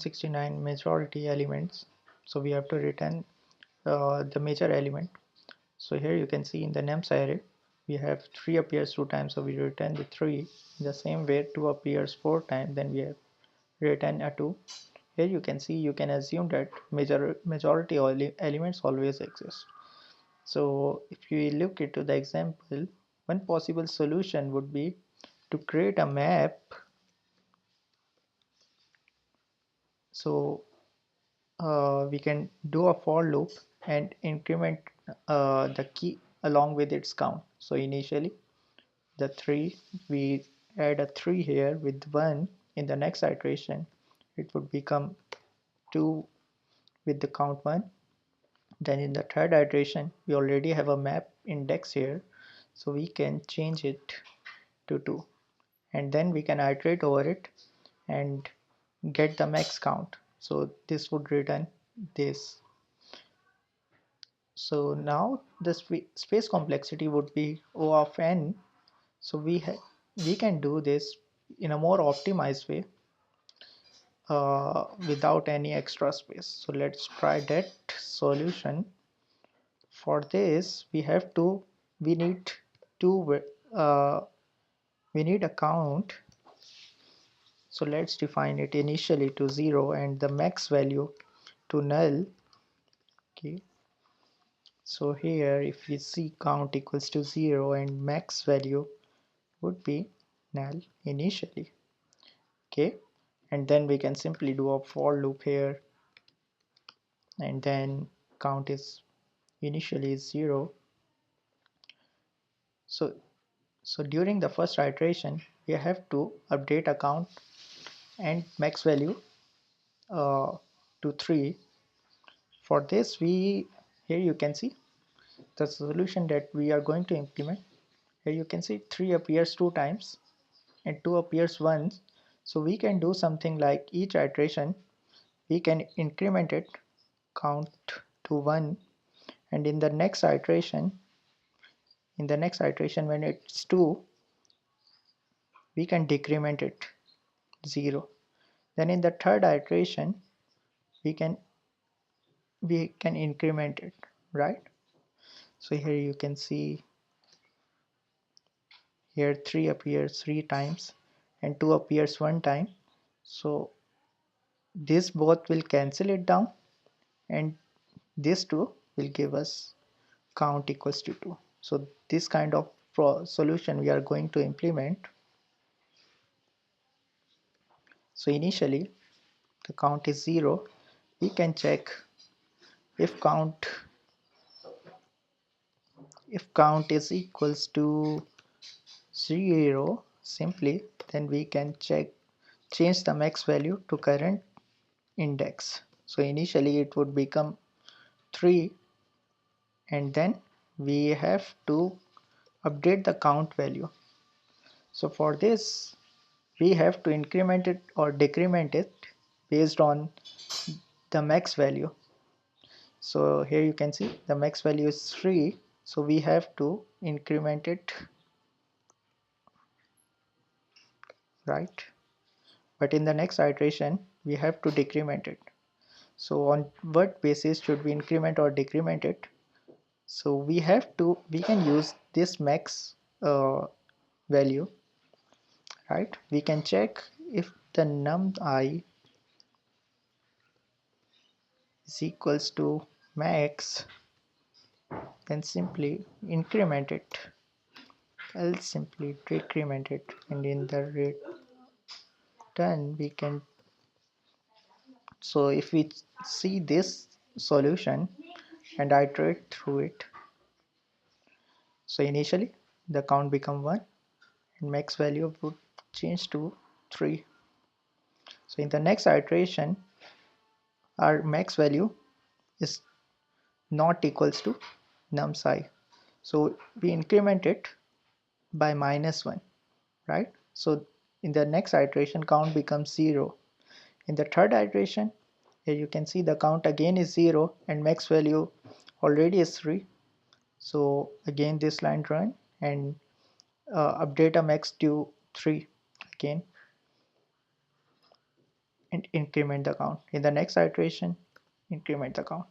69 majority elements, so we have to return the major element. So here you can see in the names array we have 3 appears 2 times, so we return the 3. In the same way 2 appears 4 times, then we have return a 2. Here you can see, you can assume that majority elements always exist. So if you look into the example, one possible solution would be to create a map. So we can do a for loop and increment the key along with its count. So initially the 3, we add a 3 here with 1. In the next iteration it would become 2 with the count 1. Then in the third iteration we already have a map index here, so we can change it to 2, and then we can iterate over it and get the max count. So this would return this. So now the space complexity would be O of n. So we can do this in a more optimized way without any extra space. So let's try that solution. For this we need two uh, we need a count. So let's define it initially to 0 and the max value to null. Okay, so here if we see count equals to 0 and max value would be null initially. Okay, and then we can simply do a for loop here, and then count is initially 0. So during the first iteration we have to update a count and max value uh, to 3. For this, here you can see the solution that we are going to implement. Here you can see 3 appears 2 times and 2 appears once. So we can do something like each iteration we can increment it count to 1, and in the next iteration when it's 2 we can decrement it 0. Then in the third iteration we can increment it, right? So here you can see, here 3 appears 3 times and 2 appears 1 time. So this both will cancel it down, and this 2 will give us count equals to 2. So this kind of solution we are going to implement. So initially the count is 0. We can check if count is equals to 0 simply, then we can change the max value to current index. So initially it would become 3, and then we have to update the count value. So for this we have to increment it or decrement it based on the max value. So here you can see the max value is 3, so we have to increment it, right? But in the next iteration we have to decrement it. So on what basis should we increment or decrement it? So we can use this max value, right? We can check if the num I is equals to max, then simply increment it, else simply decrement it, and in the return we can. So if we see this solution and iterate through it, so initially the count become 1 and max value would change to 3. So in the next iteration our max value is not equals to num I, so we increment it by -1, right? So in the next iteration count becomes 0. In the third iteration, here you can see the count again is 0 and max value already is 3. So again this line run and update a max to 3 again. and increment the count. In the next iteration, increment the count.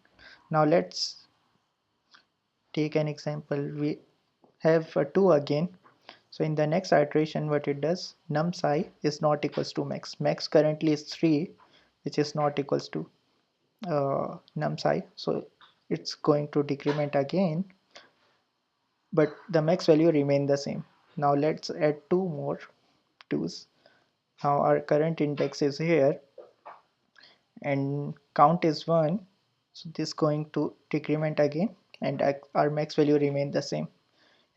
Now let's take an example. We have 2 again. So in the next iteration, what it does, num psi is not equals to max. Max currently is 3, which is not equals to num psi. So it's going to decrement again, but the max value remain the same. Now let's add 2 more 2's. Now our current index is here and count is 1. So this is going to decrement again and our max value remain the same.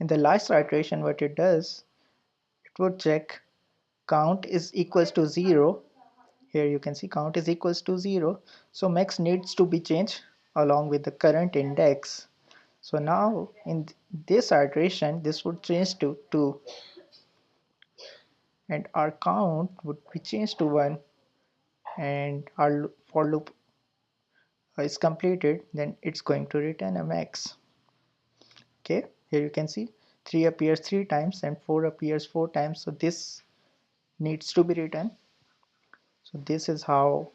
In the last iteration, what it does, it would check count is equals to 0. Here you can see count is equals to 0. So max needs to be changed along with the current index. So now in this iteration, this would change to 2 and our count would be changed to 1 and our for loop is completed. Then it's going to return a max. Okay, here you can see 3 appears 3 times and 4 appears 4 times. So this needs to be written. So this is how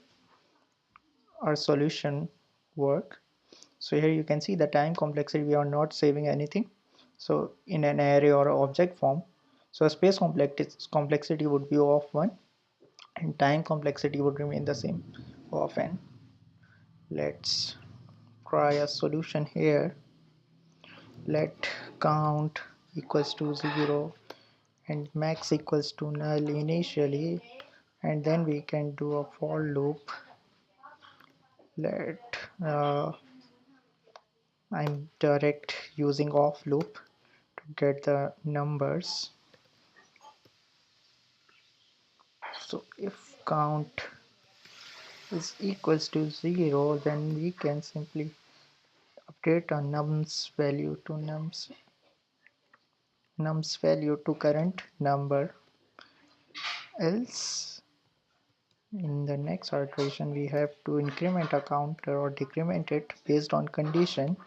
our solution work. So here you can see the time complexity, we are not saving anything. So in an array or object form, so space complexity would be O of 1 and time complexity would remain the same, O of n. Let's try a solution here. Let count equals to 0 and max equals to null initially, and then we can do a for loop. Let I'm direct using off loop to get the numbers. So if count is equals to 0, then we can simply update a nums value to current number. Else in the next iteration we have to increment a counter or decrement it based on condition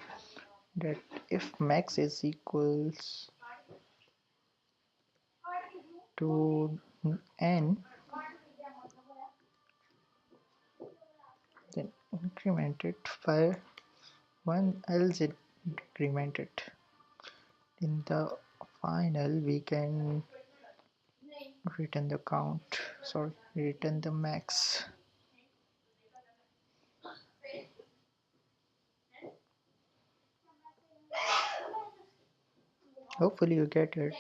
that if max is equals to n, then increment it by 1, else it decrement it. In the final we can return the count, sorry, return the max. Hopefully you get it.